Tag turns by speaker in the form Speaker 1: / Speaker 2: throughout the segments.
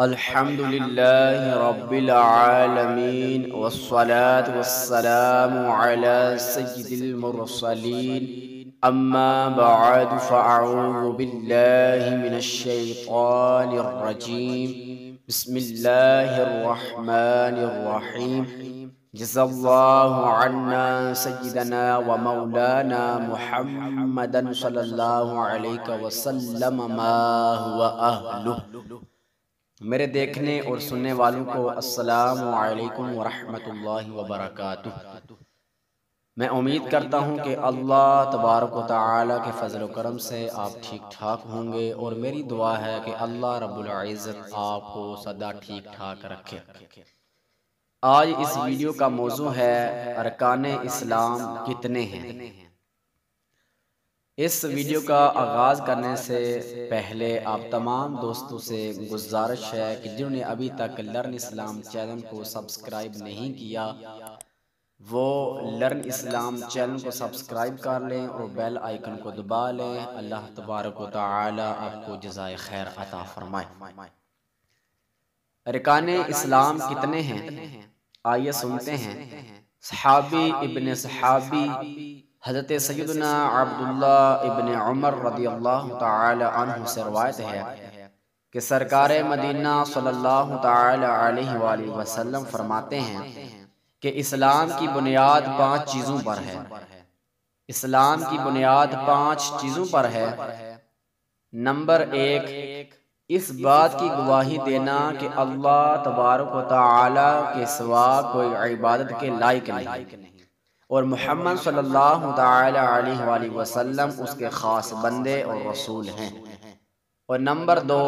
Speaker 1: الحمد للہ رب العالمین والصلاة والسلام علی سید المرسلین اما بعد فاعوذ باللہ من الشیطان الرجیم بسم اللہ الرحمن الرحیم جزا اللہ عنا سیدنا و مولانا محمدا صلی اللہ علیہ وسلم ما هو اہلہ۔ میرے دیکھنے اور سننے والوں کو السلام علیکم ورحمۃ اللہ وبرکاتہ۔ میں امید کرتا ہوں کہ اللہ تبارک و تعالی کے فضل و کرم سے آپ ٹھیک ٹھاک ہوں گے، اور میری دعا ہے کہ اللہ رب العزت آپ کو سدا ٹھیک ٹھاک رکھے۔ آج اس ویڈیو کا موضوع ہے ارکان اسلام کتنے ہیں۔ اس ویڈیو کا آغاز کرنے سے پہلے آپ تمام دوستوں سے گزارش ہے کہ جنہوں نے ابھی تک لرن اسلام چینل کو سبسکرائب نہیں کیا وہ لرن اسلام چینل کو سبسکرائب کر لیں اور بیل آئیکن کو دبا لیں۔ اللہ تبارک و تعالی آپ کو جزائے خیر عطا فرمائے۔ ارکان اسلام کتنے ہیں؟ آئیے سنتے ہیں۔ صحابی ابن صحابی حضرت سیدنا عبداللہ ابن عمر رضی اللہ تعالی عنہ سے روایت ہے کہ سرکار مدینہ صلی اللہ تعالی علیہ وآلہ وسلم فرماتے ہیں کہ اسلام کی بنیاد 5 چیزوں پر ہے۔ اسلام کی بنیاد 5 چیزوں پر ہے۔ نمبر 1، اس بات کی گواہی دینا کہ اللہ تبارک و تعالی کے سوا کوئی عبادت کے لائق نہیں، اور محمد صلی اللہ تعالی علیہ وآلہ وسلم اس کے خاص بندے اور رسول ہیں۔ اور نمبر 2،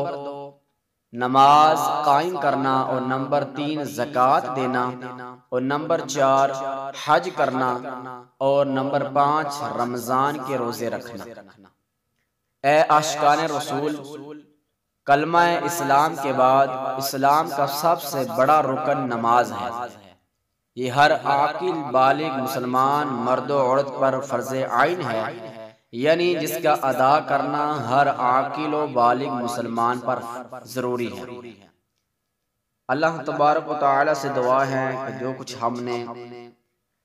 Speaker 1: نماز قائم کرنا، اور نمبر 3، زکوٰۃ دینا، اور نمبر 4، حج کرنا، اور نمبر 5، رمضان کے روزے رکھنا۔ اے عاشقان رسول، کلمہ اسلام کے بعد اسلام کا سب سے بڑا رکن نماز ہے۔ یہ ہر عاقل بالغ مسلمان مرد و عورت پر فرض عین ہے، یعنی جس کا ادا کرنا ہر عاقل و بالغ مسلمان پر ضروری ہے۔ اللہ تبارک و تعالی سے دعا ہے کہ جو کچھ ہم نے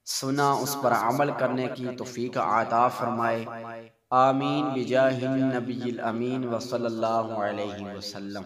Speaker 1: سنا اس پر عمل کرنے کی توفیق عطا فرمائے۔ آمین بجاہ النبی الامین وصلی اللہ علیہ وسلم۔